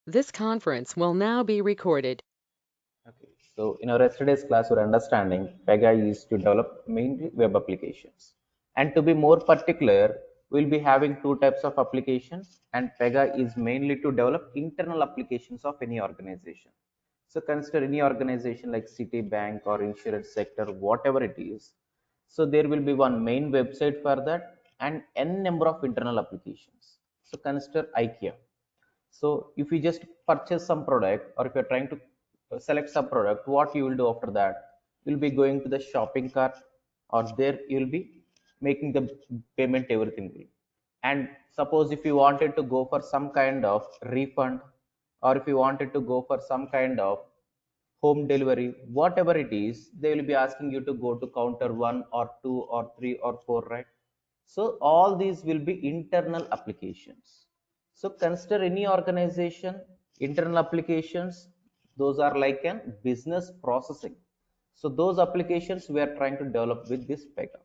This conference will now be recorded. Okay, so in our yesterday's class, we're understanding Pega is to develop mainly web applications. And to be more particular, we'll be having two types of applications, and Pega is mainly to develop internal applications of any organization. So consider any organization like Citibank or insurance sector, whatever it is. So there will be one main website for that and n number of internal applications. So consider IKEA. So if you just purchase some product, or if you're trying to select some product, what you will do after that? You'll be going to the shopping cart, or there you'll be making the payment, everything will. And suppose if you wanted to go for some kind of refund, or if you wanted to go for some kind of home delivery, whatever it is, they will be asking you to go to counter 1 or 2 or 3 or 4, right? So all these will be internal applications. So consider any organization, internal applications, those are like an business processing. So those applications we are trying to develop with this Pega.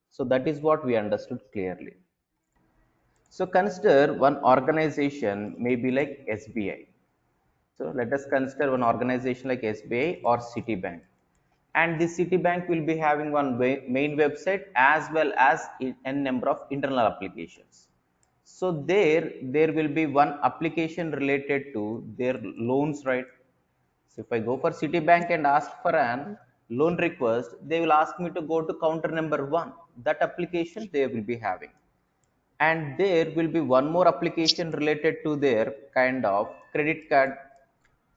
So that is what we understood clearly. So consider one organization maybe like SBI. So let us consider one organization like SBI or Citibank. And this Citibank will be having one main website as well as n number of internal applications. So there will be one application related to their loans, right? So if I go for Citibank and ask for an loan request, they will ask me to go to counter number one. That application they will be having. And there will be one more application related to their kind of credit card.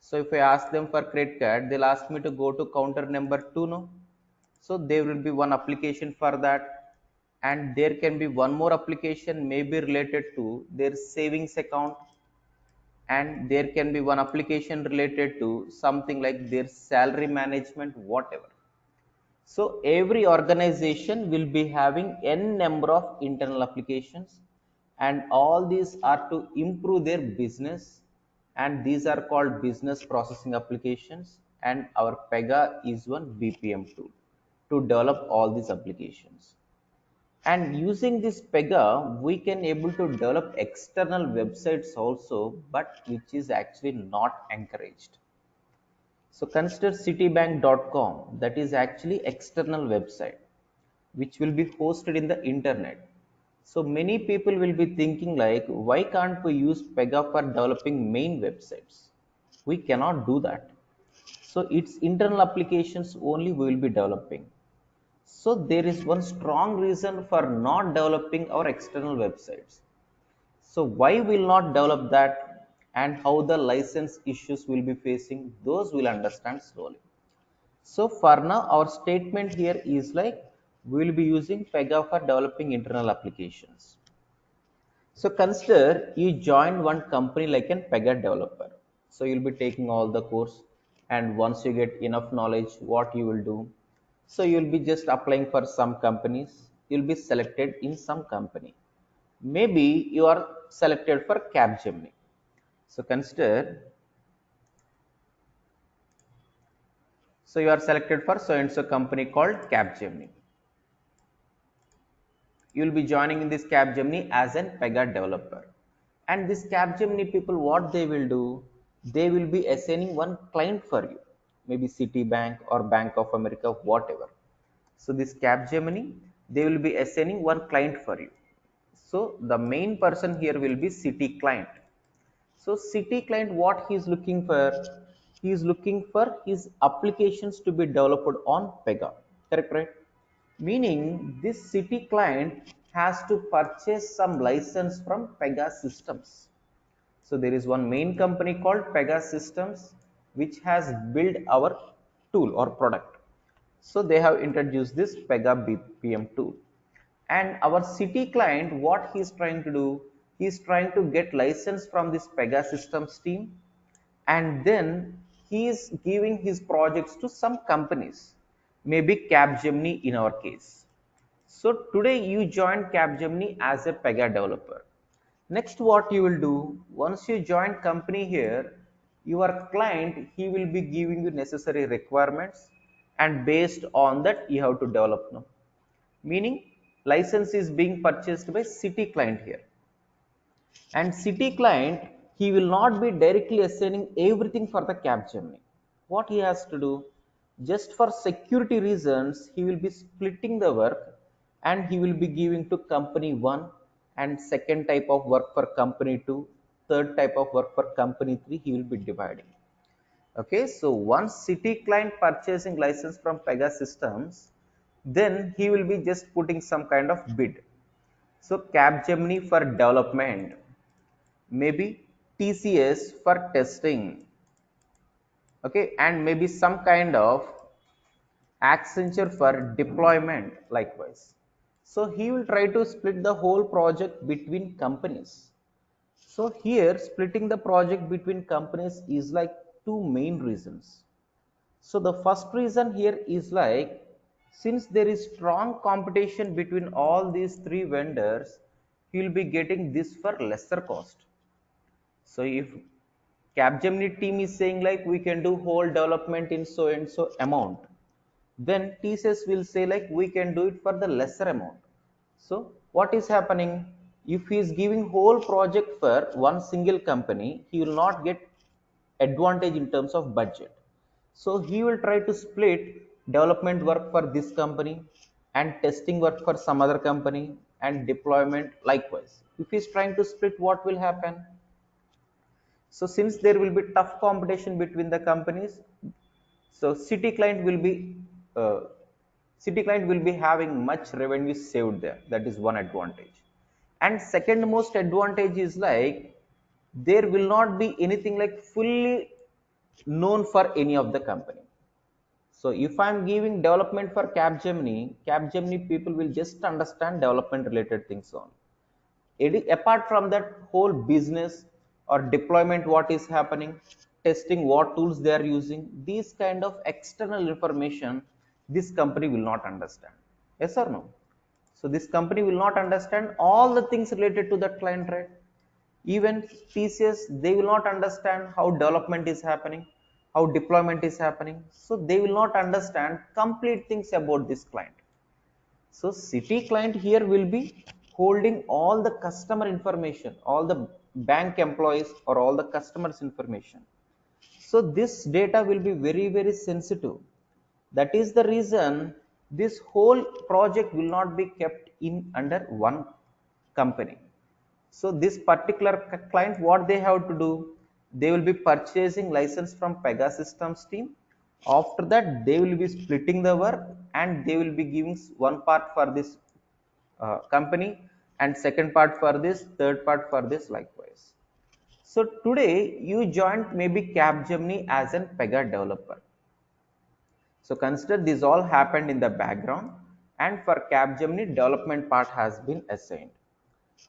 So if I ask them for credit card, they'll ask me to go to counter number two, no? So there will be one application for that. And there can be one more application maybe related to their savings account. And there can be one application related to something like their salary management, whatever. So every organization will be having n number of internal applications, and all these are to improve their business, and these are called business processing applications, and our Pega is one BPM tool to develop all these applications. And using this Pega, we can able to develop external websites also, but which is actually not encouraged. So consider citibank.com, that is actually external website which will be hosted in the internet. So many people will be thinking like, why can't we use Pega for developing main websites? We cannot do that. So it's internal applications only we will be developing. So there is one strong reason for not developing our external websites. So why will not develop that, and how the license issues will be facing, those will understand slowly. So for now, our statement here is like we will be using Pega for developing internal applications. So consider you join one company like an Pega developer. So you'll be taking all the course, and once you get enough knowledge, what you will do? So you'll be just applying for some companies. You'll be selected in some company. Maybe you are selected for Capgemini. So consider, so you are selected for so and so company called Capgemini. You will be joining in this Capgemini as an Pega developer. And this Capgemini people, what they will do, they will be assigning one client for you, maybe Citibank or Bank of America, whatever. So this Capgemini, they will be assigning one client for you. So the main person here will be City client. So City client, what he is looking for? He is looking for his applications to be developed on Pega. Correct, right? Meaning this City client has to purchase some license from Pega Systems. So there is one main company called Pega Systems which has built our tool or product. So they have introduced this Pega BPM tool. And our City client, what he is trying to do, he is trying to get license from this Pega Systems team, and then he is giving his projects to some companies, maybe Capgemini in our case. So today you join Capgemini as a Pega developer. Next, what you will do, once you join company here, your client, he will be giving you necessary requirements, and based on that you have to develop now. Meaning license is being purchased by City client here, and City client, he will not be directly assigning everything for the Capgemini. What he has to do, just for security reasons, he will be splitting the work and he will be giving to company 1 and second type of work for company 2, third type of work for company 3, he will be dividing. Okay, so once city client purchasing license from Pega Systems, then he will be just putting some kind of bid. So Capgemini for development, maybe TCS for testing, okay, and maybe some kind of Accenture for deployment likewise. So he will try to split the whole project between companies. So here splitting the project between companies is like two main reasons. So the first reason here is like, since there is strong competition between all these three vendors, he will be getting this for lesser cost. So if Capgemini team is saying like we can do whole development in so and so amount, then TCS will say like we can do it for the lesser amount. So what is happening? If he is giving whole project for one single company, he will not get advantage in terms of budget. So he will try to split development work for this company and testing work for some other company and deployment likewise. If he is trying to split, what will happen? So since there will be tough competition between the companies, so uh, city client will be having much revenue saved there. That is one advantage. And second most advantage is like there will not be anything like fully known for any of the company. So if I'm giving development for Capgemini people will just understand development related things only. Apart from that whole business or deployment, what is happening, testing, what tools they are using, these kind of external information this company will not understand. Yes or no? So this company will not understand all the things related to that client, right? Even TCS, they will not understand how development is happening, how deployment is happening, so they will not understand complete things about this client. So city client here will be holding all the customer information, all the bank employees or all the customers information. So this data will be very, very sensitive. That is the reason this whole project will not be kept in under one company. So this particular client, what they have to do, they will be purchasing license from Pega Systems team. After that, they will be splitting the work and they will be giving one part for this company and second part for this, third part for this likewise. So today you joined maybe Capgemini as a Pega developer. So consider this all happened in the background and for Capgemini development part has been assigned.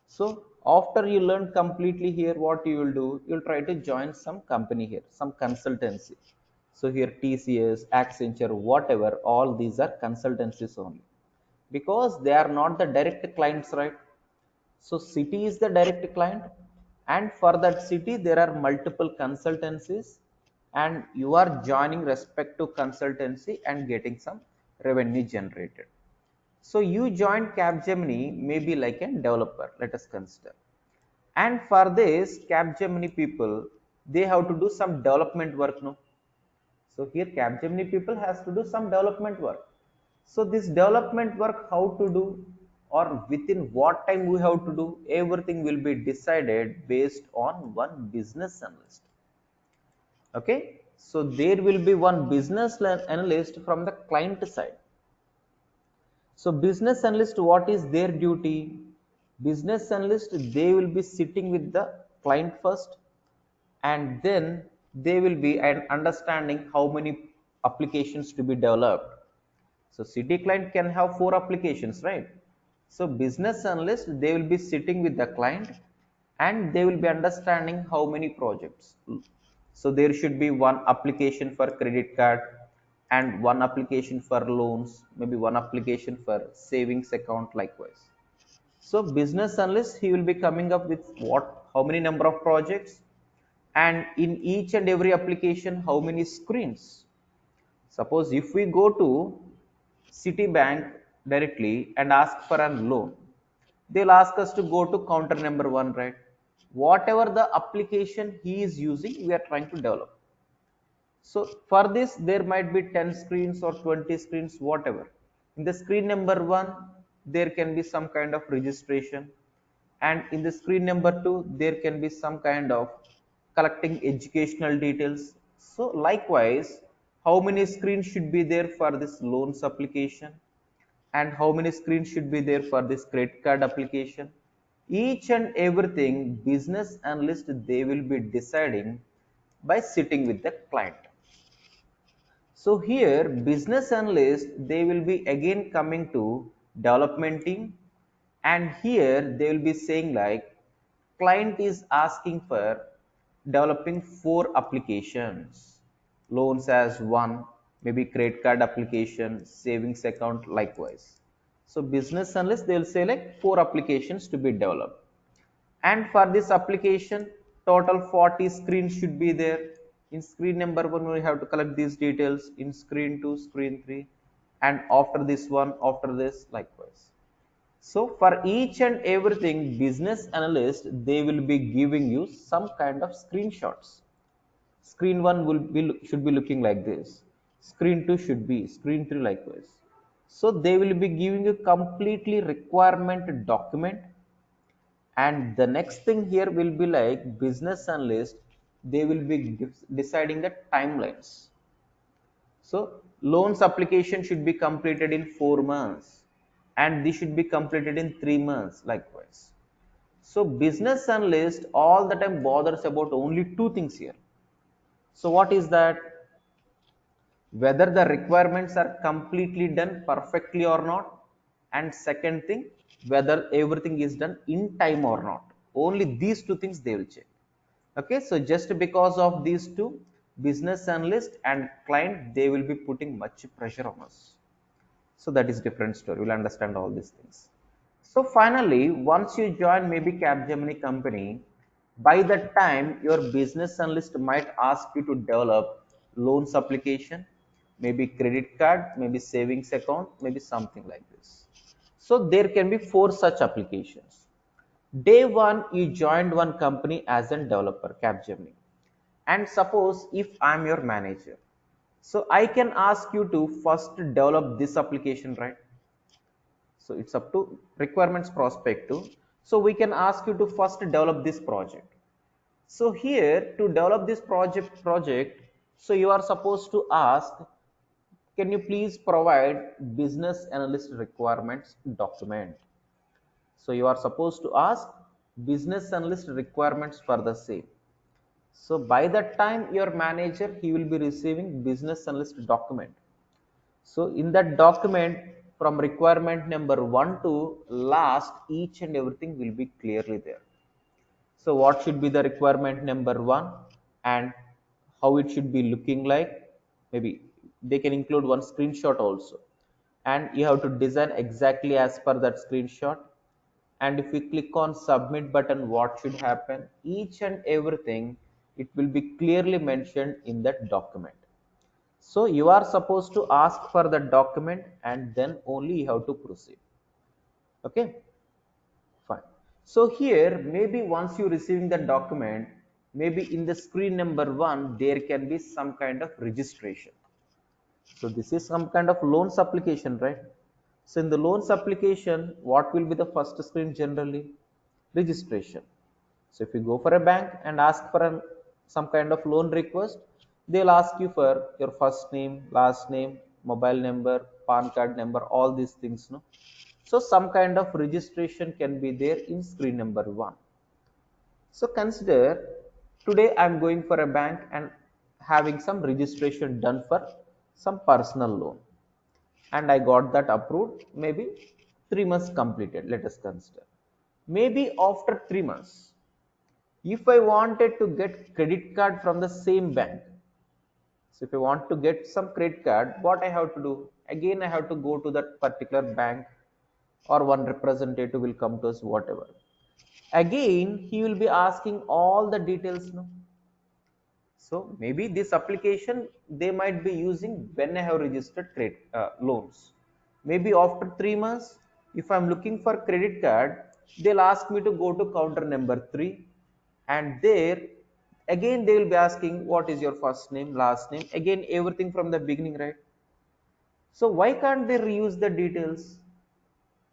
So after you learn completely here, what you will do, you'll try to join some company here, some consultancy. So here TCS, Accenture, whatever, all these are consultancies only because they are not the direct clients, right? So city is the direct client and for that city there are multiple consultancies and you are joining respect to consultancy and getting some revenue generated. So you joined Capgemini maybe like a developer, let us consider. And for this Capgemini people, they have to do some development work, no? So here Capgemini people has to do some development work. So this development work how to do or within what time we have to do, everything will be decided based on one business analyst. Okay. So there will be one business analyst from the client side. So business analyst, what is their duty? Business analyst, they will be sitting with the client first and then they will be understanding how many applications to be developed. So city client can have 4 applications, right? So business analyst, they will be sitting with the client and they will be understanding how many projects. So there should be one application for credit card and one application for loans, maybe one application for savings account likewise. So business analyst, he will be coming up with how many number of projects and in each and every application, how many screens. Suppose if we go to Citibank directly and ask for a loan, they'll ask us to go to counter number 1, right? whatever the application he is using, we are trying to develop. So for this there might be 10 screens or 20 screens, whatever. In the screen number 1 there can be some kind of registration, and in the screen number 2 there can be some kind of collecting educational details. So likewise, how many screens should be there for this loans application, and how many screens should be there for this credit card application? Each and everything business analyst they will be deciding by sitting with the client. So here business analyst they will be again coming to development team, and here they will be saying like client is asking for developing 4 applications, loans as one, maybe credit card application, savings account likewise. So business analyst they will say like 4 applications to be developed, and for this application total 40 screens should be there. In screen number 1 we have to collect these details, in screen 2, screen 3, and after this one, after this likewise. So for each and everything business analyst they will be giving you some kind of screenshots. Screen 1 will be should be looking like this, screen 2 should be, screen 3 likewise. So they will be giving you completely requirement document, and the next thing here will be like business analyst they will be deciding the timelines. So loans application should be completed in 4 months, and this should be completed in 3 months likewise. So business analyst all the time bothers about only two things here. So what is that? Whether the requirements are completely done perfectly or not, and second thing, whether everything is done in time or not. Only these two things they will check. Okay, so just because of these two, business analyst and client they will be putting much pressure on us. So that is different story, we'll understand all these things. So finally once you join maybe Capgemini company, by that time your business analyst might ask you to develop loans application, maybe credit card, maybe savings account, maybe something like this. So there can be 4 such applications. Day 1 you joined one company as a developer Capgemini, and suppose if I'm your manager, so I can ask you to first develop this application, right? So it's up to requirements perspective. So we can ask you to first develop this project. So here to develop this project, so you are supposed to ask, can you please provide business analyst requirements document? So you are supposed to ask business analyst requirements for the same. So by that time your manager he will be receiving business analyst document. So in that document from requirement number 1 to last, each and everything will be clearly there. So what should be the requirement number 1, and how it should be looking like? Maybe they can include one screenshot also, and you have to design exactly as per that screenshot. And if we click on submit button, what should happen? Each and everything it will be clearly mentioned in that document. So you are supposed to ask for the document, and then only you have to proceed. Okay, fine. So here maybe once you receiving the document, maybe in the screen number 1 there can be some kind of registration. So this is some kind of loans application, right? So in the loans application, what will be the first screen generally? Registration. So if you go for a bank and ask for some kind of loan request, they'll ask you for your first name, last name, mobile number, PAN card number, all these things. No? So some kind of registration can be there in screen number 1. So consider today I'm going for a bank and having some registration done for some personal loan, and I got that approved, maybe 3 months completed, let us consider. Maybe after 3 months, if I wanted to get credit card from the same bank, so if I want to get some credit card, what I have to do? Again, I have to go to that particular bank, or one representative will come to us, whatever. Again, he will be asking all the details. No? So maybe this application they might be using when I have registered credit loans. Maybe after 3 months, if I'm looking for credit card, they'll ask me to go to counter number 3, and there again they will be asking what is your first name, last name, again everything from the beginning, right? So why can't they reuse the details?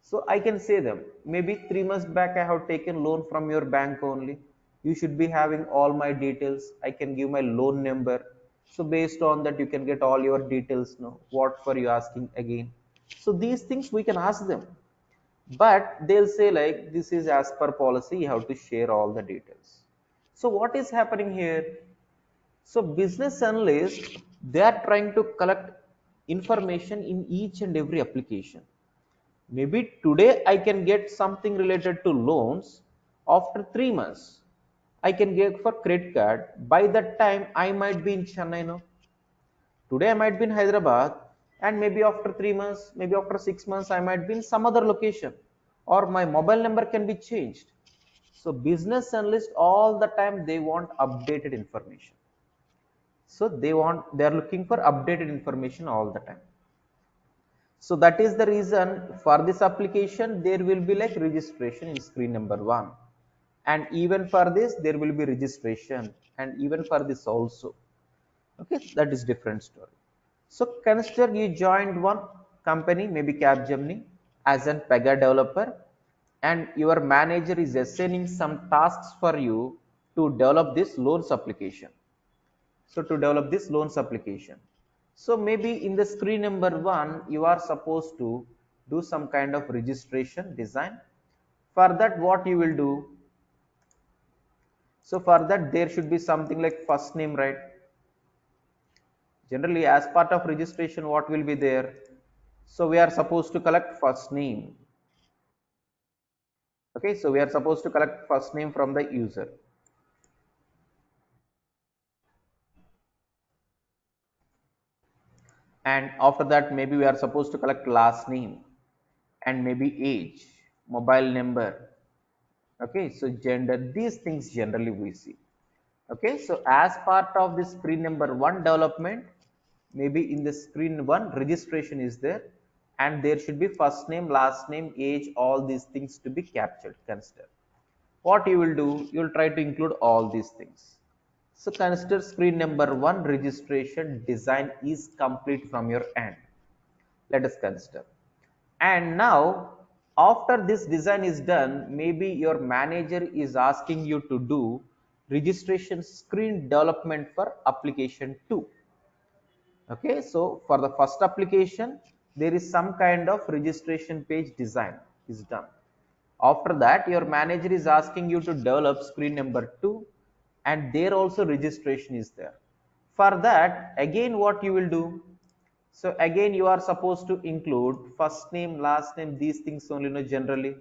So I can say them, maybe 3 months back I have taken loan from your bank only. You should be having all my details. I can give my loan number. So based on that, you can get all your details now. What for you asking again? So these things we can ask them, but they'll say like this is as per policy. You have to share all the details. So what is happening here? So business analysts, they are trying to collect information in each and every application. Maybe today I can get something related to loans. After 3 months, I can get for credit card. By that time, I might be in Chennai now. Today I might be in Hyderabad, and maybe after 3 months, maybe after 6 months, I might be in some other location, or my mobile number can be changed. So business analysts all the time they want updated information. So they are looking for updated information all the time. So that is the reason for this application there will be like registration in screen number 1, and even for this there will be registration, and even for this also. Okay, that is different story. So consider you joined one company, maybe Capgemini, as an Pega developer, and your manager is assigning some tasks for you to develop this loans application. So to develop this loans application, so maybe in the screen number 1 you are supposed to do some kind of registration design. For that what you will do? So for that there should be something like first name, right? Generally as part of registration what will be there? So we are supposed to collect first name. Okay, so we are supposed to collect first name from the user, and after that maybe we are supposed to collect last name, and maybe age, mobile number. Okay, so gender, these things generally we see. Okay, so as part of the screen number 1 development, maybe in the screen 1 registration is there, and there should be first name, last name, age, all these things to be captured. Consider what you will do, you will try to include all these things. So consider screen number 1 registration design is complete from your end. Let us consider. And now after this design is done, maybe your manager is asking you to do registration screen development for application 2. Okay, so for the first application there is some kind of registration page design is done. After that your manager is asking you to develop screen number 2, and there also registration is there. For that again what you will do? So again you are supposed to include first name, last name, these things only, generally.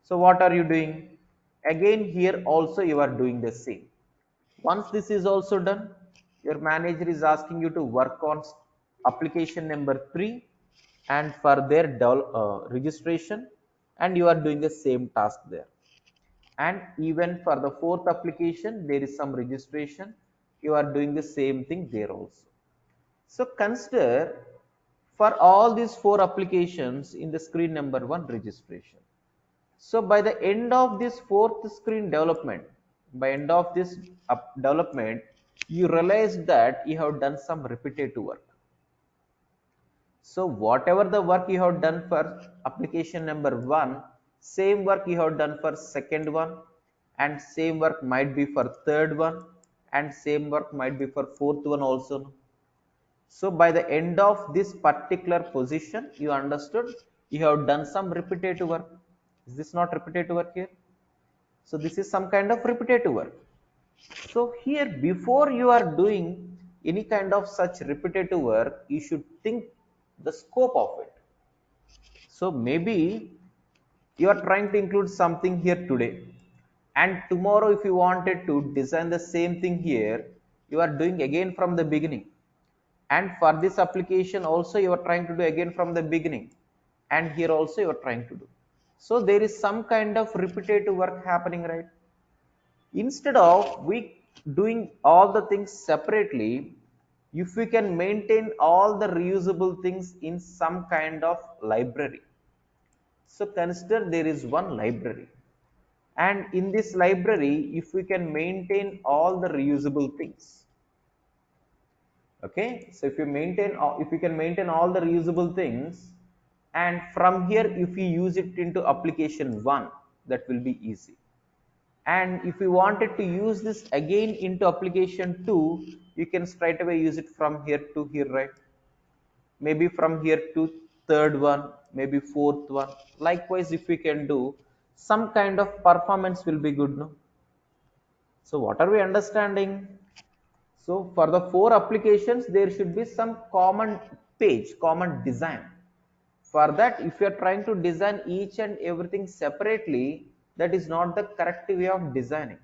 So what are you doing? Again here also you are doing the same. Once this is also done, your manager is asking you to work on application number 3, and for their registration, and you are doing the same task there. And even for the fourth application there is some registration, you are doing the same thing there also. So consider for all these 4 applications in the screen number 1 registration. So by the end of this fourth screen development, by end of this development, you realize that you have done some repetitive work. So whatever the work you have done for application number 1, same work you have done for second one, and same work might be for third one, and same work might be for fourth one also. So by the end of this particular position, you understood you have done some repetitive work. Is this not repetitive work here? So this is some kind of repetitive work. So here before you are doing any kind of such repetitive work, you should think the scope of it. So maybe you are trying to include something here today, and tomorrow if you wanted to design the same thing here, you are doing again from the beginning. And for this application also you are trying to do again from the beginning, and here also you are trying to do. So there is some kind of repetitive work happening, right? Instead of we doing all the things separately, if we can maintain all the reusable things in some kind of library. So consider there is one library, And in this library, if we can maintain all the reusable things, okay, so if you maintain, if you can maintain all the reusable things, and from here if you use it into application 1, that will be easy. And if you wanted to use this again into application 2, you can straight away use it from here to here, right? Maybe from here to third one, maybe fourth one. Likewise, if we can do, some kind of performance will be good, no? So what are we understanding? So for the 4 applications, there should be some common page, common design. For that, if you are trying to design each and everything separately, that is not the correct way of designing.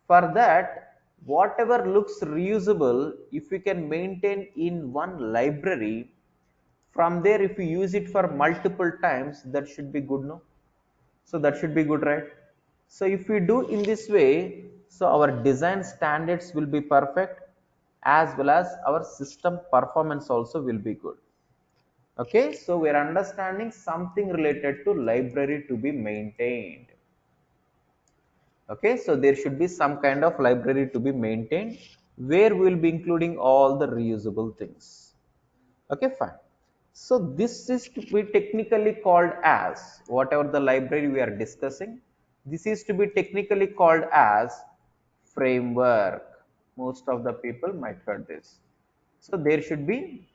For that, whatever looks reusable, if we can maintain in one library, from there if you use it for multiple times, that should be good, no? So that should be good, right? So if we do in this way, so our design standards will be perfect, as well as our system performance also will be good. Okay, so we are understanding something related to library to be maintained. Okay, so there should be some kind of library to be maintained where we will be including all the reusable things. Okay, fine. So this is to be technically called as, whatever the library we are discussing, this is to be technically called as framework. Most of the people might heard this. So there should be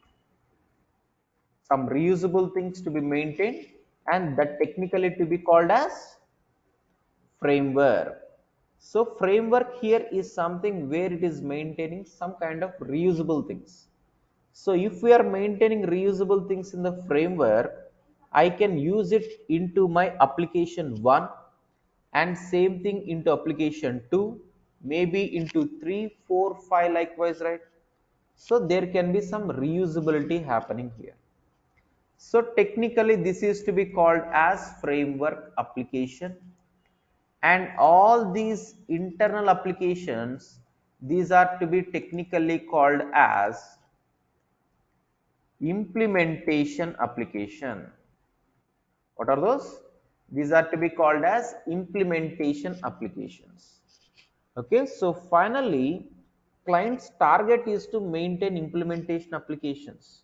some reusable things to be maintained, and that technically to be called as framework. So framework here is something where it is maintaining some kind of reusable things. So if we are maintaining reusable things in the framework, I can use it into my application 1, and same thing into application 2, maybe into 3, 4, 5 likewise, right? So there can be some reusability happening here. So technically this is to be called as framework application, and all these internal applications, these are to be technically called as implementation application. What are those? These are to be called as implementation applications. Okay, so finally, client's target is to maintain implementation applications.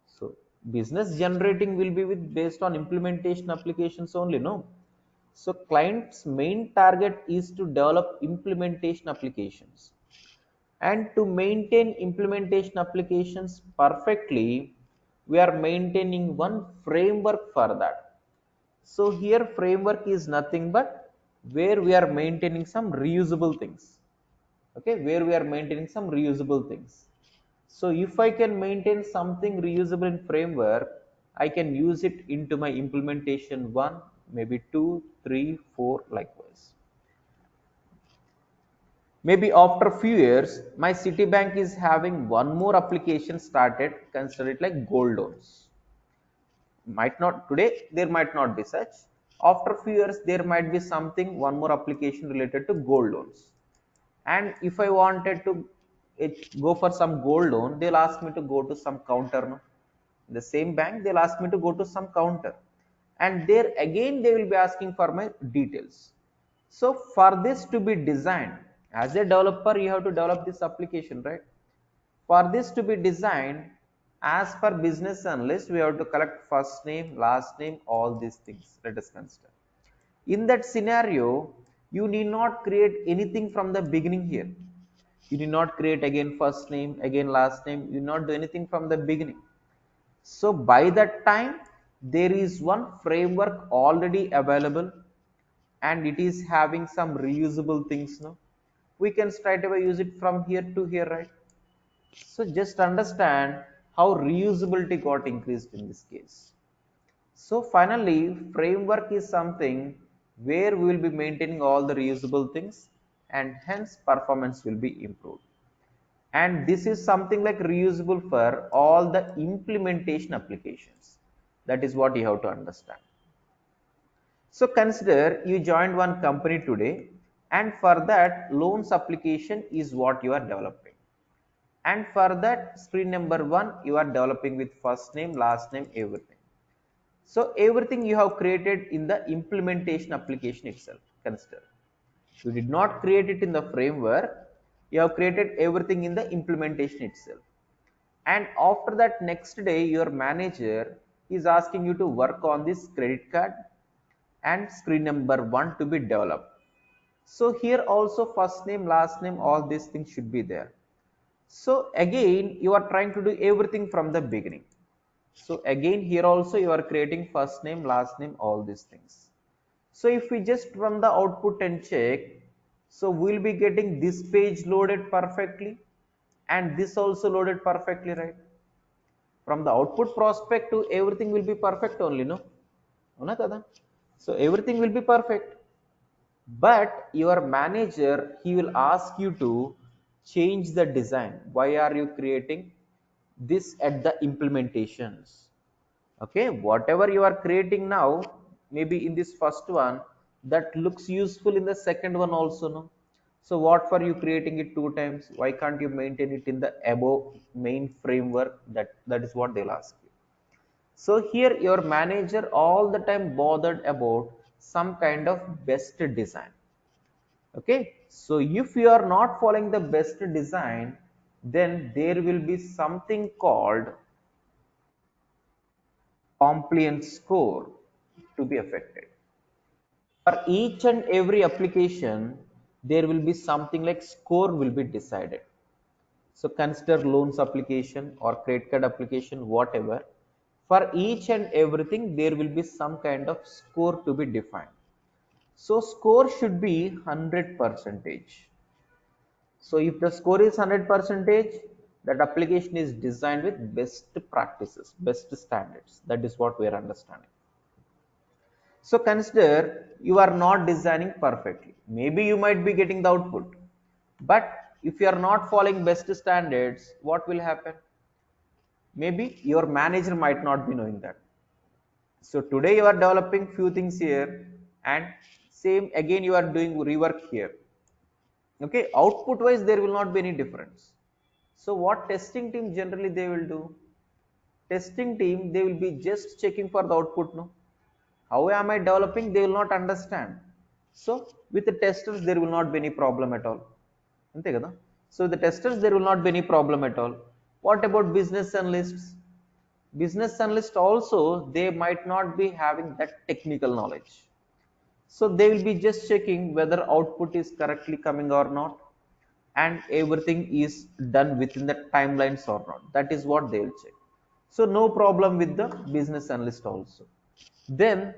So business generating will be with based on implementation applications only, no? So client's main target is to develop implementation applications. And to maintain implementation applications perfectly, we are maintaining one framework for that. So here framework is nothing but where we are maintaining some reusable things. Okay, where we are maintaining some reusable things. So if I can maintain something reusable in framework, I can use it into my implementation 1, maybe 2, 3, 4 likewise. Maybe after a few years, my Citibank is having one more application started, consider it like gold loans. Might not today, there might not be such. After a few years, there might be something, one more application related to gold loans. And if I wanted to go for some gold loan, they'll ask me to go to some counter. No? The same bank, they'll ask me to go to some counter. And there again, they will be asking for my details. So for this to be designed, as a developer, you have to develop this application, right? For this to be designed, as per business analyst, we have to collect first name, last name, all these things. Let us consider. In that scenario, you need not create anything from the beginning here. You need not create again first name, again last name. You need not do anything from the beginning. So by that time, there is one framework already available, and it is having some reusable things now. We can straight away use it from here to here, right? So just understand how reusability got increased in this case. So finally, framework is something where we will be maintaining all the reusable things, and hence performance will be improved. And this is something like reusable for all the implementation applications. That is what you have to understand. So consider you joined one company today, and for that loans application is what you are developing. And for that screen number 1, you are developing with first name, last name, everything. So everything you have created in the implementation application itself. Consider. You did not create it in the framework, you have created everything in the implementation itself. And after that, next day, your manager is asking you to work on this credit card and screen number 1 to be developed. So here also first name, last name, all these things should be there. So again, you are trying to do everything from the beginning. So again, here also you are creating first name, last name, all these things. So if we just run the output and check, so we'll be getting this page loaded perfectly and this also loaded perfectly, right? From the output perspective, everything will be perfect only, no? So everything will be perfect. But your manager, he will ask you to change the design. Why are you creating this at the implementations? Okay, whatever you are creating now, maybe in this first one, that looks useful in the second one also, no? So what for you creating it 2 times? Why can't you maintain it in the above main framework? That is what they'll ask you. So here your manager all the time bothered about some kind of best design. Okay, so if you are not following the best design, then there will be something called compliance score to be affected. For each and every application, there will be something like score will be decided. So consider loans application or credit card application, whatever. For each and everything, there will be some kind of score to be defined. So score should be 100 percentage. So if the score is 100 percentage, that application is designed with best practices, best standards. That is what we are understanding. So consider you are not designing perfectly. Maybe you might be getting the output, but if you are not following best standards, what will happen? Maybe your manager might not be knowing that. So today you are developing few things here, and same again you are doing rework here. Okay, output wise there will not be any difference. So what testing team generally they will do? Testing team they will be just checking for the output, no? How am I developing? They will not understand. So with the testers, there will not be any problem at all. Ante kada? So with the testers, there will not be any problem at all. What about business analysts? Business analysts also, they might not be having that technical knowledge. So they will be just checking whether output is correctly coming or not, and everything is done within the timelines or not. That is what they will check. So no problem with the business analyst also. Then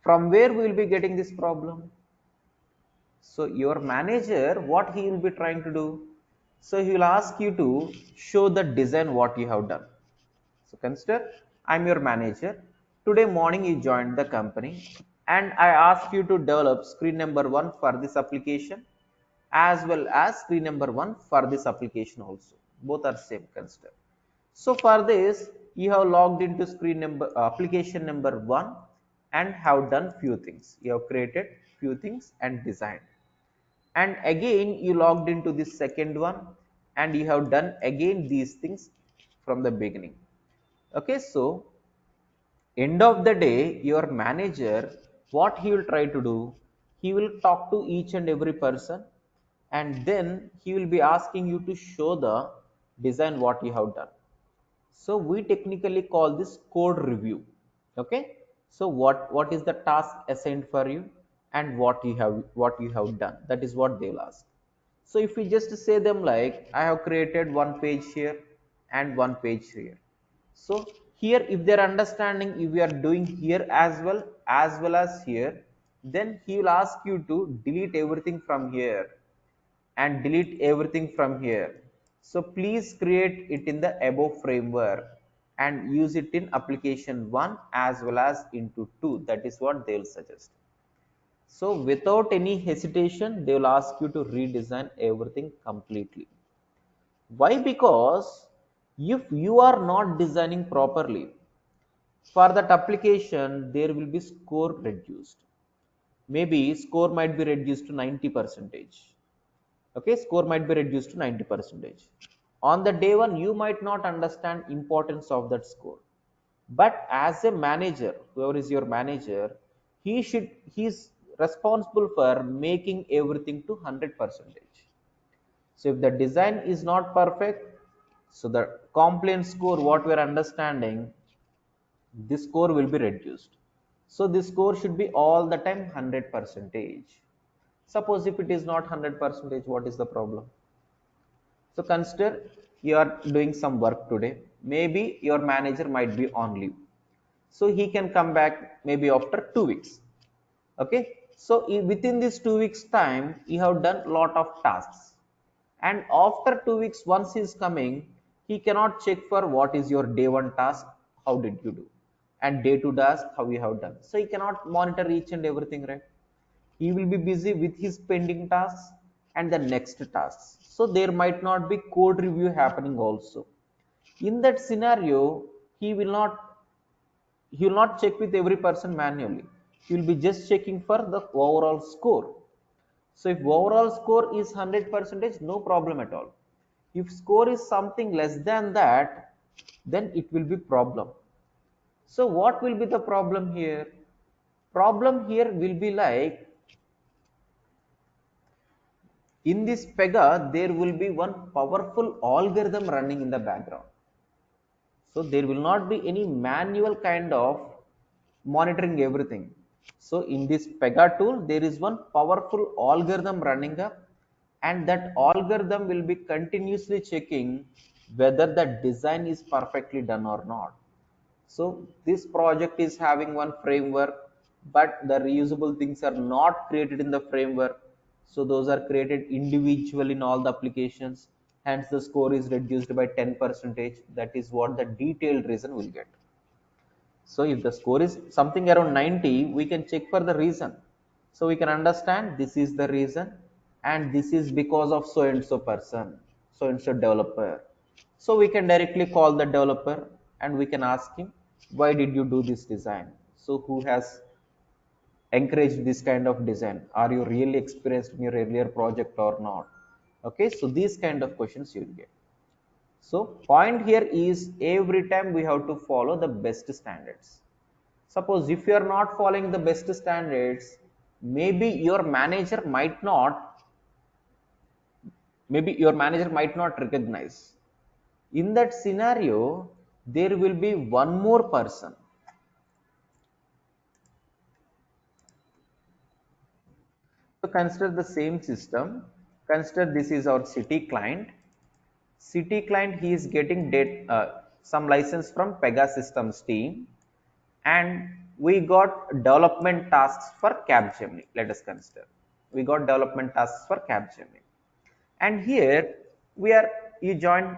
from where we will be getting this problem? So your manager, what he will be trying to do? So he will ask you to show the design what you have done. So consider I'm your manager. Today morning you joined the company and I ask you to develop screen number 1 for this application as well as screen number 1 for this application also. Both are same, consider. So for this, you have logged into screen number application number 1 and have done few things. You have created few things and designed. And again you logged into this second one and you have done again these things from the beginning. Okay, so end of the day, your manager, what he will try to do, he will talk to each and every person and then he will be asking you to show the design what you have done. So we technically call this code review. Okay, so what is the task assigned for you and what you have done, that is what they will ask. So if we just say them like I have created one page here and one page here, so here if they're understanding if we are doing here as well as here, then he will ask you to delete everything from here and delete everything from here. So please create it in the above framework and use it in application 1 as well as into 2. That is what they will suggest. So without any hesitation, they will ask you to redesign everything completely. Why? Because if you are not designing properly, for that application, there will be score reduced. Maybe score might be reduced to 90 percentage. Okay, score might be reduced to 90 percentage. On the day one, you might not understand importance of that score. But as a manager, whoever is your manager, he's responsible for making everything to 100%. So if the design is not perfect, so the complaint score, what we are understanding, this score will be reduced. So this score should be all the time 100%. Suppose if it is not 100%, what is the problem? So consider you are doing some work today. Maybe your manager might be on leave. So he can come back maybe after 2 weeks. Okay. So within this 2 weeks time, you have done lot of tasks. And after 2 weeks, once he is coming, he cannot check for what is your day one task, how did you do, and day two task, how you have done. So he cannot monitor each and everything, right? He will be busy with his pending tasks and the next tasks. So there might not be code review happening also. In that scenario, he will not check with every person manually. He will be just checking for the overall score. So if overall score is 100%, no problem at all. If score is something less than that, then it will be problem. So what will be the problem here? Problem here will be like, in this Pega, there will be one powerful algorithm running in the background. So there will not be any manual kind of monitoring everything. So in this Pega tool, there is one powerful algorithm running up, and that algorithm will be continuously checking whether the design is perfectly done or not. So this project is having one framework, but the reusable things are not created in the framework. So those are created individually in all the applications. Hence the score is reduced by 10%. That is what the detailed reason will get. So if the score is something around 90, we can check for the reason. So we can understand this is the reason, and this is because of so and so person, so and so developer. So we can directly call the developer and we can ask him, why did you do this design? So who has encouraged this kind of design? Are you really experienced in your earlier project or not? Okay, so these kind of questions you will get. So point here is, every time we have to follow the best standards. Suppose if you are not following the best standards, maybe your manager might not, recognize. In that scenario, there will be one more person. So consider the same system. Consider this is our city client. City client, he is getting some license from Pega Systems team, and we got development tasks for Capgemini. Let us consider we got development tasks for Capgemini, and here you joined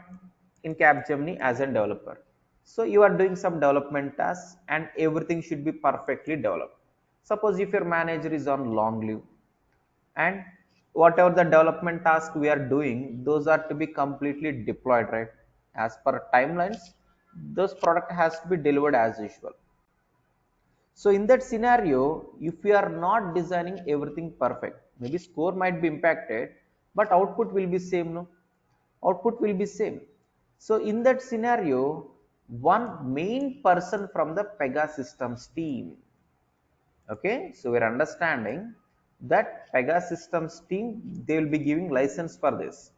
in Capgemini as a developer. So you are doing some development tasks and everything should be perfectly developed. Suppose if your manager is on long leave, and whatever the development task we are doing, those are to be completely deployed, right? As per timelines, those product has to be delivered as usual. So in that scenario, if we are not designing everything perfect, maybe score might be impacted, but output will be same, no? Output will be same. So in that scenario, one main person from the Pega Systems team. Okay, so we're understanding that Pega Systems team, they will be giving license for this,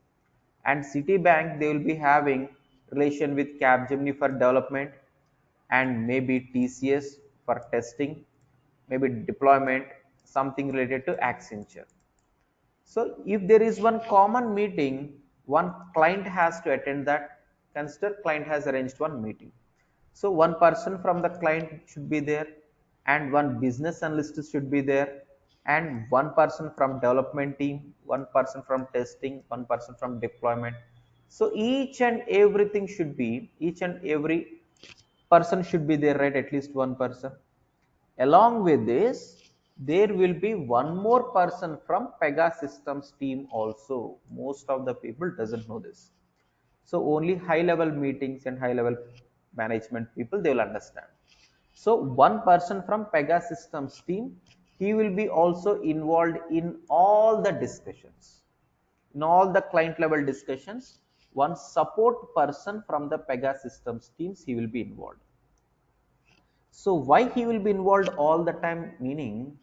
and Citibank, they will be having relation with Capgemini for development, and maybe TCS for testing, maybe deployment, something related to Accenture. So if there is one common meeting, one client has to attend that. Consider client has arranged one meeting. So one person from the client should be there, and one business analyst should be there, and one person from development team, one person from testing, one person from deployment. So each and every person should be there, right? At least one person. Along with this, there will be one more person from Pega Systems team also. Most of the people doesn't know this. So only high level meetings and high level management people, they will understand. So one person from Pega Systems team, he will be also involved in all the discussions, in all the client level discussions. One support person from the Pega Systems teams, he will be involved. So why he will be involved all the time? Meaning,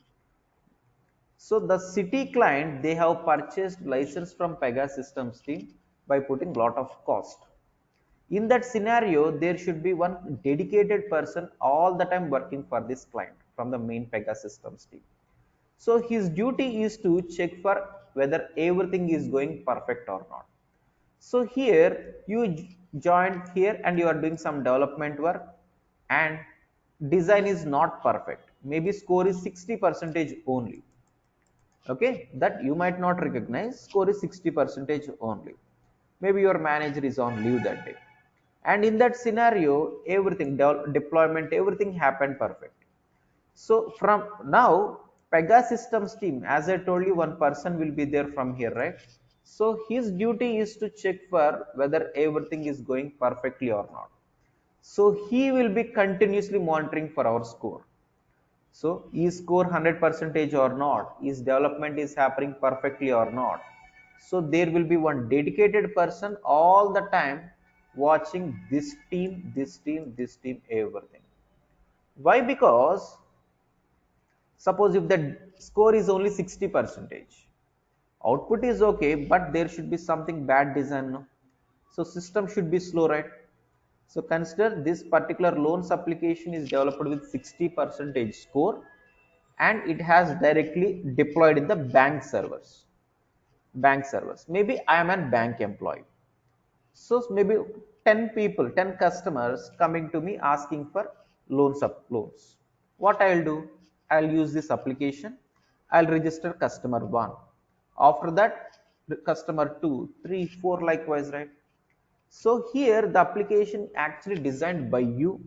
So the city client, they have purchased license from Pega systems team by putting lot of cost. In that scenario, there should be one dedicated person all the time working for this client from the main Pega systems team. So his duty is to check for whether everything is going perfect or not. So here you joined here and you are doing some development work and design is not perfect. Maybe score is 60 percentage only. Okay, that you might not recognize. Score is 60 percentage only. Maybe your manager is on leave that day. And in that scenario, everything, deployment, everything happened perfect. So from now, Pega systems team, as I told you, one person will be there from here, right? So his duty is to check for whether everything is going perfectly or not. So he will be continuously monitoring for our score. So is score 100 percentage or not? Is development is happening perfectly or not? So there will be one dedicated person all the time watching this team, this team, this team, everything. Why? Because suppose if the score is only 60 percentage, output is okay, but there should be something bad design. No? So system should be slow, right? So consider this particular loans application is developed with 60 percentage score and it has directly deployed in the bank servers. Maybe I am a bank employee, so maybe 10 people, 10 customers coming to me asking for loans. What I'll do, I'll use this application, I'll register customer 1, after that customer 2, 3, 4, likewise, right? So here the application actually designed by you,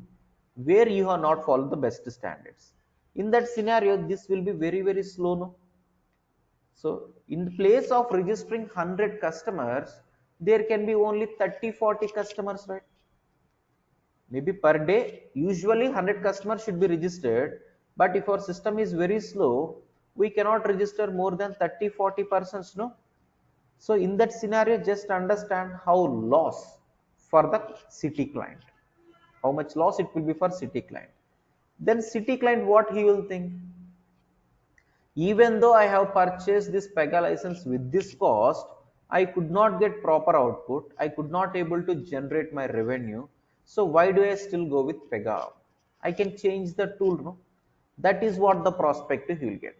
where you have not followed the best standards. In that scenario, this will be very, very slow, no? So in place of registering 100 customers, there can be only 30, 40 customers, right? Maybe per day, usually 100 customers should be registered, but if our system is very slow, we cannot register more than 30, 40 persons, no? So in that scenario, just understand how loss for the city client, how much loss it will be for city client. Then city client, what he will think? Even though I have purchased this Pega license with this cost, I could not get proper output. I could not able to generate my revenue. So why do I still go with Pega? I can change the tool, no? That is what the prospective will get.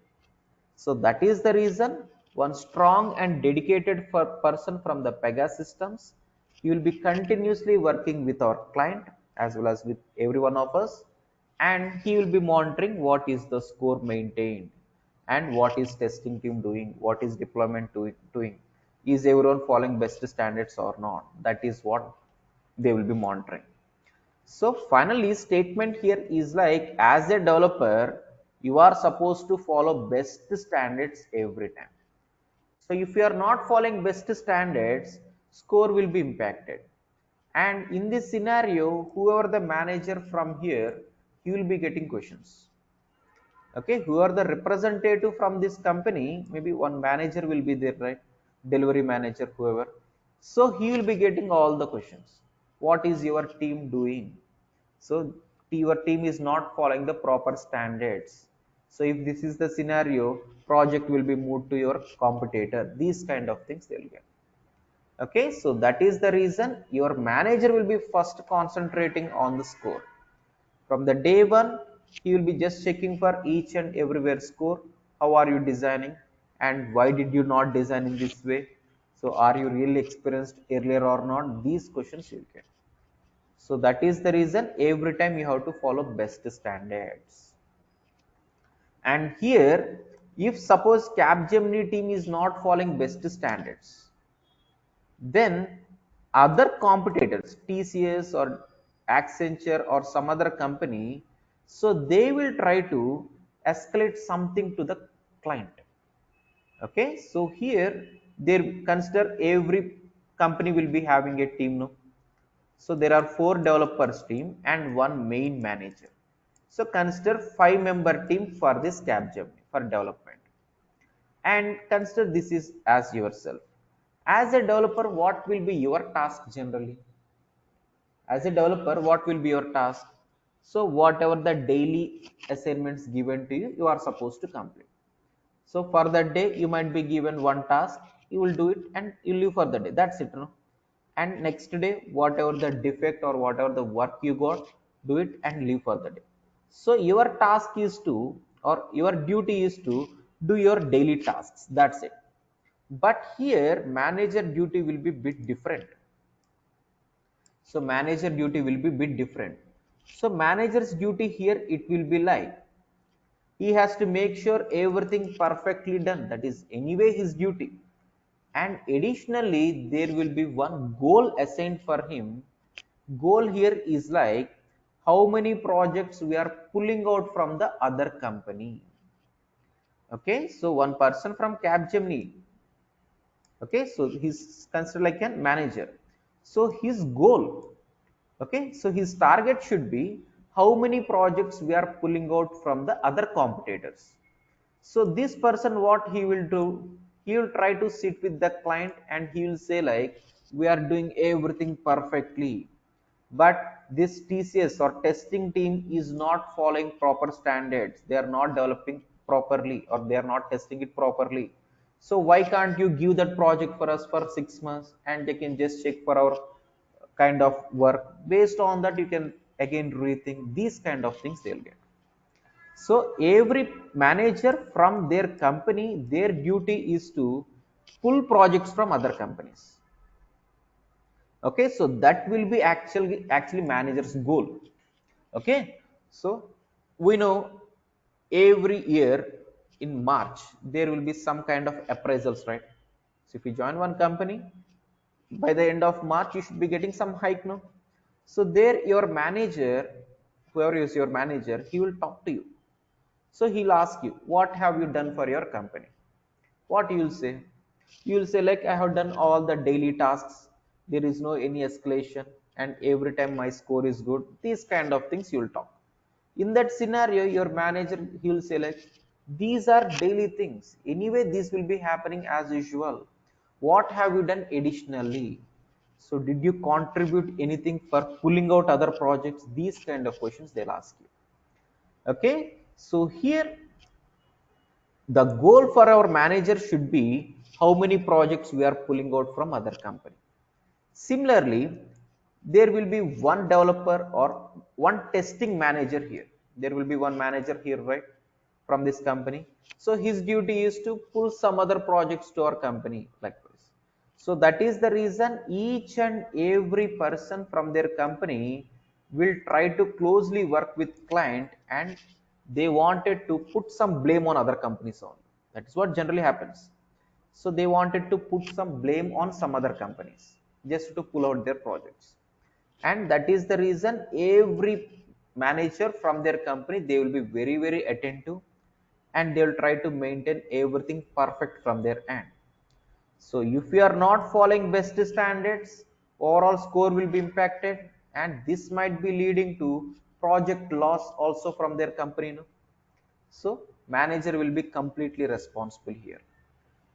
So that is the reason one strong and dedicated person from the Pega systems, he will be continuously working with our client as well as with every one of us, and he will be monitoring what is the score maintained and what is testing team doing, what is deployment doing, is everyone following best standards or not. That is what they will be monitoring. So finally, statement here is like, as a developer, you are supposed to follow best standards every time. So if you are not following best standards, score will be impacted. And in this scenario, whoever the manager from here, he will be getting questions. Okay, who are the representative from this company? Maybe one manager will be there, right? Delivery manager, whoever. So he will be getting all the questions. What is your team doing? So your team is not following the proper standards. So if this is the scenario, project will be moved to your competitor. These kind of things they will get. Okay, so that is the reason your manager will be first concentrating on the score. From the day one, he will be just checking for each and everywhere score. How are you designing? And why did you not design in this way? So are you really experienced earlier or not? These questions you get. So that is the reason every time you have to follow best standards. And here, if suppose Capgemini team is not following best standards, then other competitors, TCS or Accenture or some other company, so they will try to escalate something to the client. Okay, so here they consider every company will be having a team, no? So there are 4 developers team and one main manager. So consider 5-member team for this Capgemini for development. And consider this is as yourself. As a developer, what will be your task generally? As a developer, what will be your task? So whatever the daily assignments given to you, you are supposed to complete. So for that day you might be given one task, you will do it and you leave for the day, that's it, no? And next day whatever the defect or whatever the work you got, do it and leave for the day. So your task is to, or your duty is to do your daily tasks, that's it. But here manager duty will be bit different. So manager duty will be bit different. So manager's duty here, it will be like he has to make sure everything perfectly done, that is anyway his duty. And additionally there will be one goal assigned for him. Goal here is like how many projects we are pulling out from the other company. Okay, so one person from Capgemini, okay, so he's considered like a manager. So his goal, okay, so his target should be how many projects we are pulling out from the other competitors. So this person, what he will do, he will try to sit with the client and he will say like we are doing everything perfectly, but this TCS or testing team is not following proper standards, they are not developing properly or they are not testing it properly. So why can't you give that project for us for 6 months and they can just check for our kind of work? Based on that you can again rethink these kind of things they'll get. So every manager from their company, their duty is to pull projects from other companies. Okay, so that will be actually manager's goal. Okay, so we know every year in March there will be some kind of appraisals, right? So if you join one company, by the end of March you should be getting some hike, no? So there your manager, whoever is your manager, he will talk to you. So he'll ask you, what have you done for your company? What you will say? You will say like, I have done all the daily tasks. There is no any escalation and every time my score is good. These kind of things you will talk. In that scenario, your manager, he will say like, these are daily things. Anyway, this will be happening as usual. What have you done additionally? So did you contribute anything for pulling out other projects? These kind of questions they'll ask you. Okay, so here the goal for our manager should be how many projects we are pulling out from other company. Similarly, there will be one developer or one testing manager here. There will be one manager here, right, from this company. So his duty is to pull some other projects to our company likewise. So that is the reason each and every person from their company will try to closely work with client and they wanted to put some blame on other companies only. That is what generally happens. So they wanted to put some blame on some other companies just to pull out their projects. And that is the reason every manager from their company, they will be very, very attentive and they will try to maintain everything perfect from their end. So if you are not following best standards, overall score will be impacted and this might be leading to project loss also from their company. No? So manager will be completely responsible here.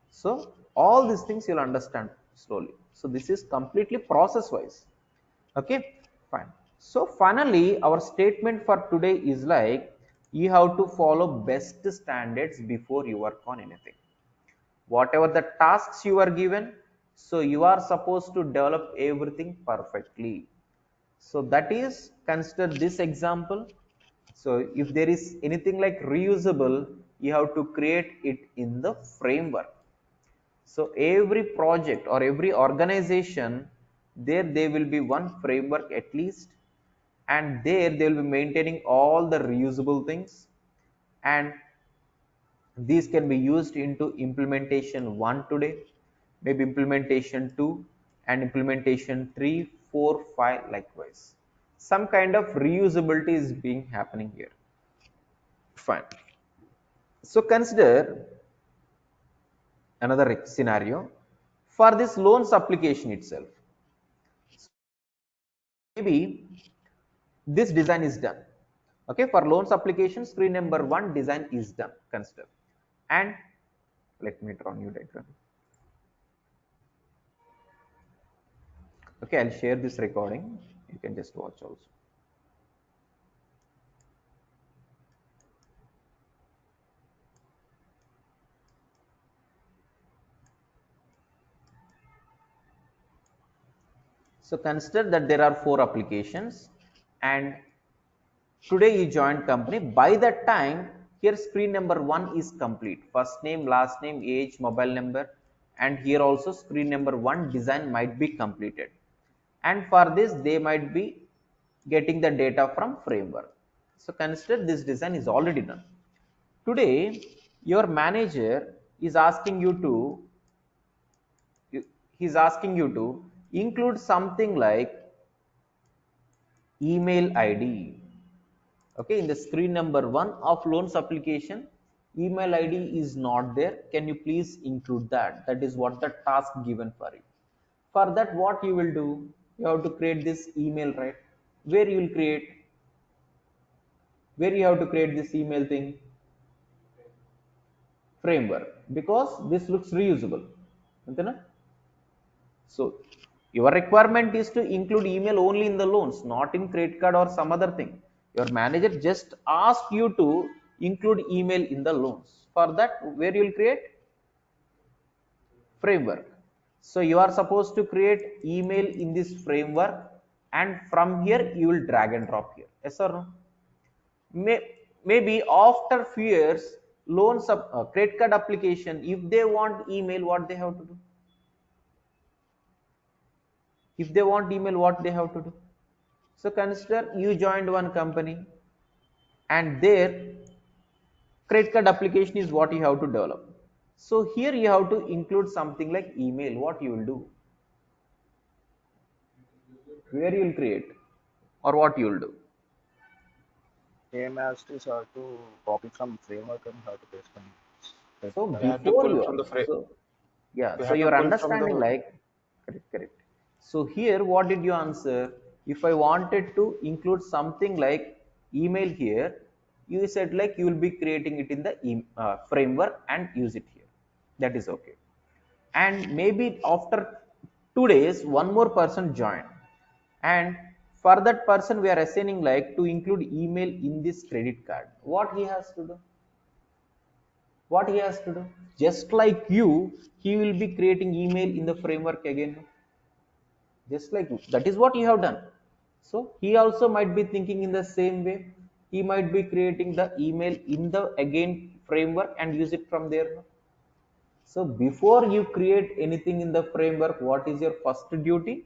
So all these things you'll understand slowly. So this is completely process wise. Okay, fine. So finally, our statement for today is like you have to follow best standards before you work on anything. Whatever the tasks you are given, so you are supposed to develop everything perfectly. So that is, consider this example. So if there is anything like reusable, you have to create it in the framework. So every project or every organization, there will be one framework at least, and there they will be maintaining all the reusable things, and these can be used into implementation 1 today, maybe implementation 2 and implementation 3, 4, 5 likewise. Some kind of reusability is being happening here. Fine. So consider another scenario for this loans application itself. Maybe this design is done. Okay, for loans application, screen number 1 design is done, consider. And let me draw new diagram. Okay, I'll share this recording. You can just watch also. So consider that there are 4 applications, and today you joined company. By that time, here screen number 1 is complete. First name, last name, age, mobile number, and here also screen number 1 design might be completed. And for this, they might be getting the data from framework. So consider this design is already done. Today, your manager is asking you to he's asking you to include something like email ID. Okay, in the screen number 1 of loans application, email ID is not there. Can you please include that? That is what the task given for it. For that, what you will do, you have to create this email, right? Where you will create, where you have to create this email thing? Framework, because this looks reusable. Antena? So your requirement is to include email only in the loans, not in credit card or some other thing. Your manager just asked you to include email in the loans. For that, where you will create framework. So you are supposed to create email in this framework, and from here you will drag and drop here. Yes or no? Maybe after few years, loans credit card application, if they want email, what they have to do? If they want email, what they have to do? So consider you joined one company, and their credit card application is what you have to develop. So here you have to include something like email. What you will do? Where you will create, or what you will do? Same as this to copy from framework and how to paste from it. So We have to before pull you from are, the frame. so yeah, We so have to your pull from understanding the. like, correct. So here, what did you answer? If I wanted to include something like email here, you said like you will be creating it in the framework and use it here. That is okay. And maybe after 2 days, one more person joined, and for that person, we are assigning like to include email in this credit card. What he has to do? What he has to do? Just like you, he will be creating email in the framework again. Just like you. That is what you have done. So he also might be thinking in the same way. He might be creating the email in the again framework and use it from there. So before you create anything in the framework, what is your first duty?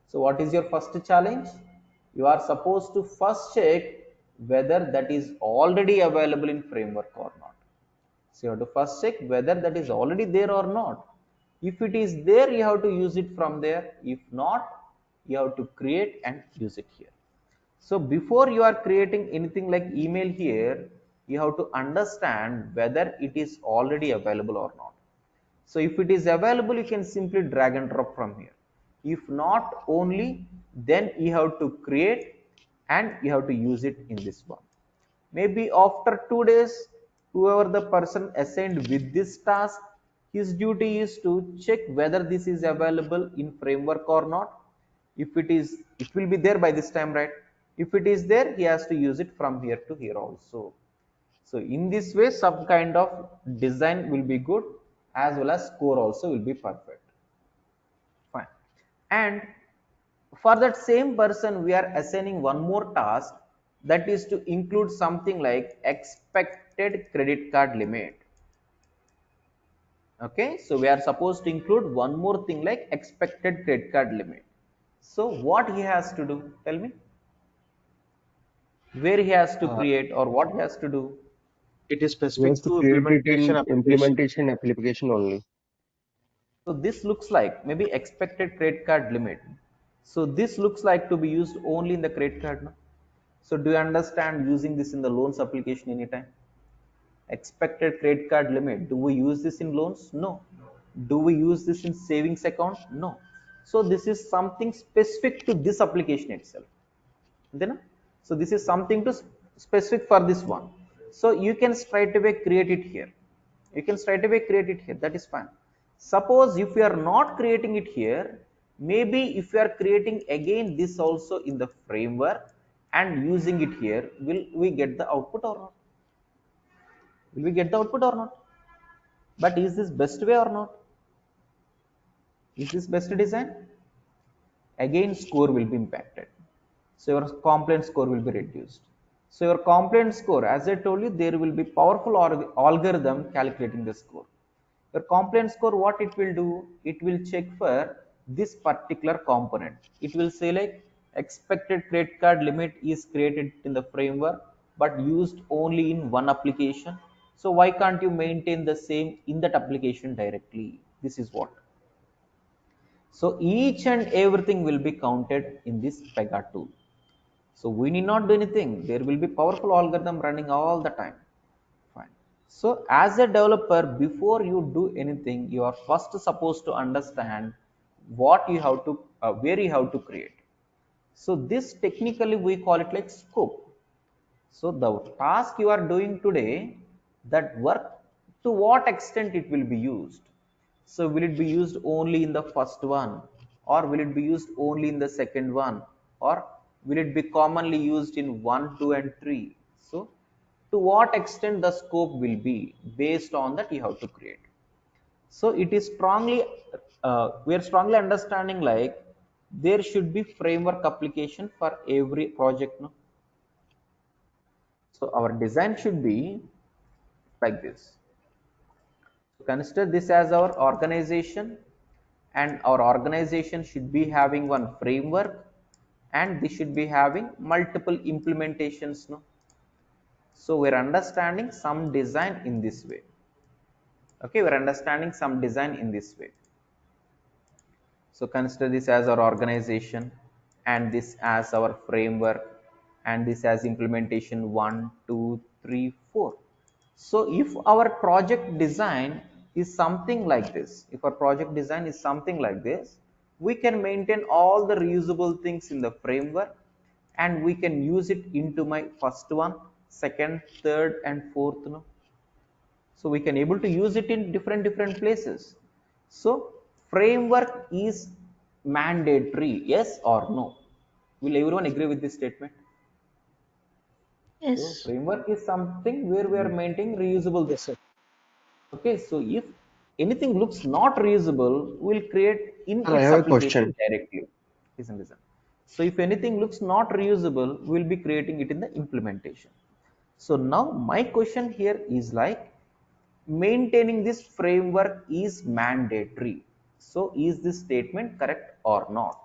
So what is your first challenge? You are supposed to first check whether that is already available in framework or not. So you have to first check whether that is already there or not. If it is there, you have to use it from there. If not, you have to create and use it here. So before you are creating anything like email here, you have to understand whether it is already available or not. So if it is available, you can simply drag and drop from here. If not only, then you have to create and you have to use it in this one. Maybe after 2 days, whoever the person assigned with this task, his duty is to check whether this is available in framework or not. If it is, it will be there by this time, right? If it is there, he has to use it from here to here also. So in this way, some kind of design will be good, as well as score also will be perfect. Fine. And for that same person, we are assigning one more task, that is to include something like expected credit card limit. Okay, so we are supposed to include one more thing like expected credit card limit. So what he has to do? Tell me. Where he has to Uh, create, or what he has to do? it is You have specific to to create it implementation in application. implementation application only. So this looks like maybe expected credit card limit. So this looks like to be used only in the credit card. No? So do you understand using this in the loans application anytime? Expected credit card limit. Do we use this in loans? No. Do we use this in savings account? No. So this is something specific to this application itself. Then, so this is something to specific for this one. So you can straight away create it here. You can straight away create it here. That is fine. Suppose if you are not creating it here, maybe if you are creating again this also in the framework and using it here, will we get the output or not? Will we get the output or not? But is this best way or not? Is this best design? again score will be impacted. So your complaint score will be reduced. So your complaint score, as I told you, there will be powerful algorithm calculating the score. Your complaint score, what it will do? It will check for this particular component. It will say like expected credit card limit is created in the framework but used only in one application. So why can't you maintain the same in that application directly? This is what. So each and everything will be counted in this Pega tool. So we need not do anything. There will be powerful algorithm running all the time. Fine. So as a developer, before you do anything, you are first supposed to understand what you have to, where you have to create. So this technically we call it like scope. So the task you are doing today, that work, to what extent it will be used? So will it be used only in the first one, or will it be used only in the second one, or will it be commonly used in 1, 2, and 3? So to what extent the scope will be, based on that you have to create. So it is strongly, we are strongly understanding like there should be framework application for every project. No? So our design should be like this. So consider this as our organization, and our organization should be having one framework, and this should be having multiple implementations. No? So we're understanding some design in this way. Okay, we're understanding some design in this way. So consider this as our organization, and this as our framework, and this as implementation 1, 2, 3, 4. So if our project design is something like this, if our project design is something like this, we can maintain all the reusable things in the framework, and we can use it into my first one, second, third, and fourth. No? So we can able to use it in different places. So framework is mandatory, yes or no? Will everyone agree with this statement? So Yes. framework is something where we are maintaining reusable Yes, things. sir. Okay, so if anything looks not reusable, we'll create in Sir, I its have a application question. directly. Listen. So if anything looks not reusable, we'll be creating it in the implementation. So now my question here is like, maintaining this framework is mandatory. So is this statement correct or not?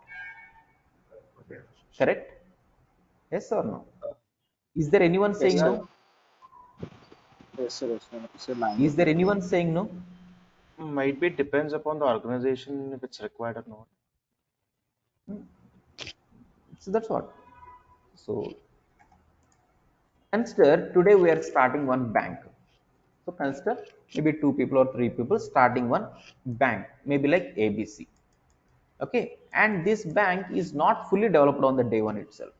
Correct? Yes or no? Is there anyone Yes, saying sir. no? Yes, sir. Yes, sir. It's a Is there mandatory. anyone saying no? Might be depends upon the organization if it's required or not. So that's what. So consider today we are starting one bank. So consider maybe two people or three people starting one bank, maybe like ABC. Okay, and this bank is not fully developed on the day one itself.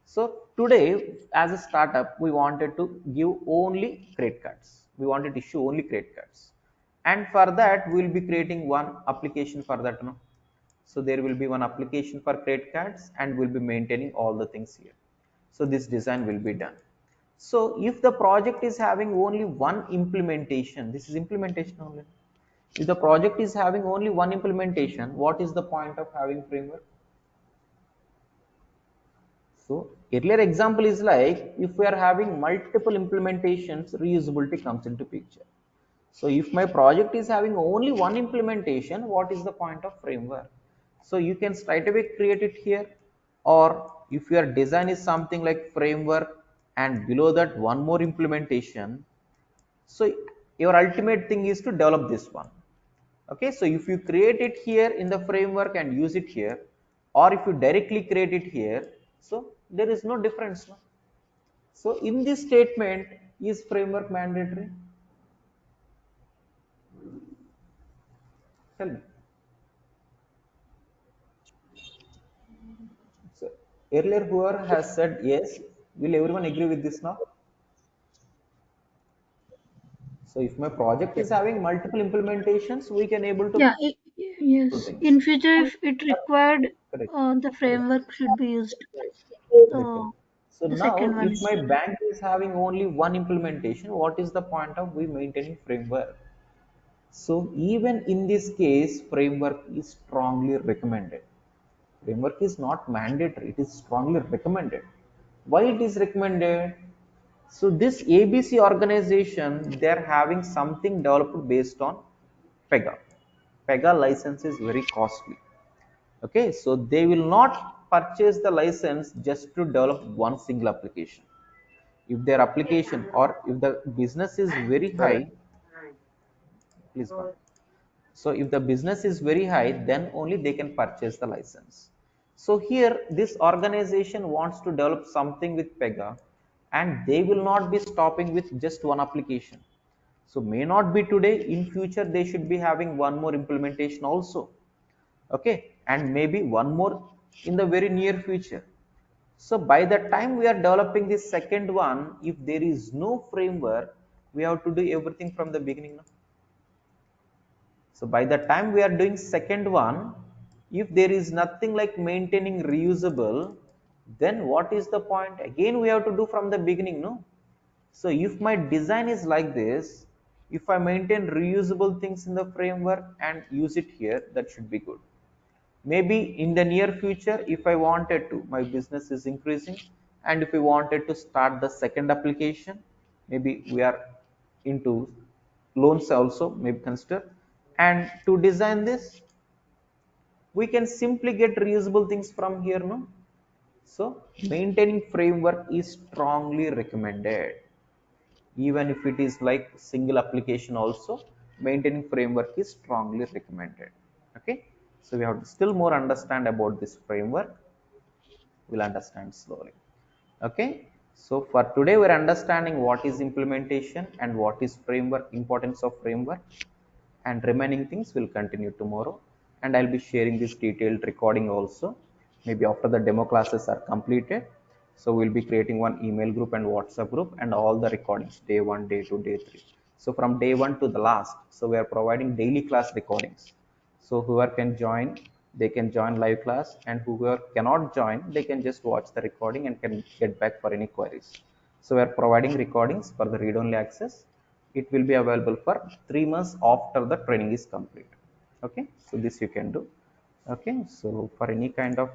So today, as a startup, we wanted to give only credit cards. We wanted to issue only credit cards, and for that, we will be creating one application for that. No? So there will be one application for credit cards, and we'll be maintaining all the things here. So this design will be done. So if the project is having only one implementation, this is implementation only. If the project is having only one implementation, what is the point of having framework? So earlier example is like, if we are having multiple implementations, reusability comes into picture. So if my project is having only one implementation, what is the point of framework? So you can straight away create it here, or if your design is something like framework and below that one more implementation, so your ultimate thing is to develop this one. Okay, so if you create it here in the framework and use it here, or if you directly create it here, so there is no difference. No? So in this statement, is framework mandatory? Tell me. So earlier whoever has said yes, will everyone agree with this now? So if my project is Okay. having multiple implementations, we can able to Yeah, do yes. things. In future, if it required, Correct. the framework should be used. Correct. So So the now, second one if is my bank is having only one implementation, what is the point of we maintaining framework? So even in this case, framework is strongly recommended. Framework is not mandatory, it is strongly recommended. Why it is recommended? So this ABC organization, they are having something developed based on Pega. Pega license is very costly. Okay, so they will not purchase the license just to develop one single application. If their application or if the business is very high, please go on. So if the business is very high, then only they can purchase the license. So here, this organization wants to develop something with Pega, and they will not be stopping with just one application. So may not be today, in future they should be having one more implementation also. Okay, and maybe one more in the very near future. So by the time we are developing the second one, if there is no framework, we have to do everything from the beginning now. So by the time we are doing second one, if there is nothing like maintaining reusable, then what is the point? Again, we have to do from the beginning, no? So if my design is like this, if I maintain reusable things in the framework and use it here, that should be good. Maybe in the near future, if I wanted to, my business is increasing, and if we wanted to start the second application, maybe we are into loans also, maybe consider, and to design this, we can simply get reusable things from here, no? So maintaining framework is strongly recommended. Even if it is like single application also, maintaining framework is strongly recommended. Okay, so we have to still more understand about this framework. We'll understand slowly. Okay, so for today we're understanding what is implementation and what is framework, importance of framework, and remaining things will continue tomorrow. And I'll be sharing this detailed recording also, maybe after the demo classes are completed. So we'll be creating one email group and WhatsApp group, and all the recordings, day 1, day 2, day 3. So from day 1 to the last, so we are providing daily class recordings. So whoever can join, they can join live class, and whoever cannot join, they can just watch the recording and can get back for any queries. So we are providing recordings for the read-only access. It will be available for 3 months after the training is complete. Okay, so this you can do. Okay, so for any kind of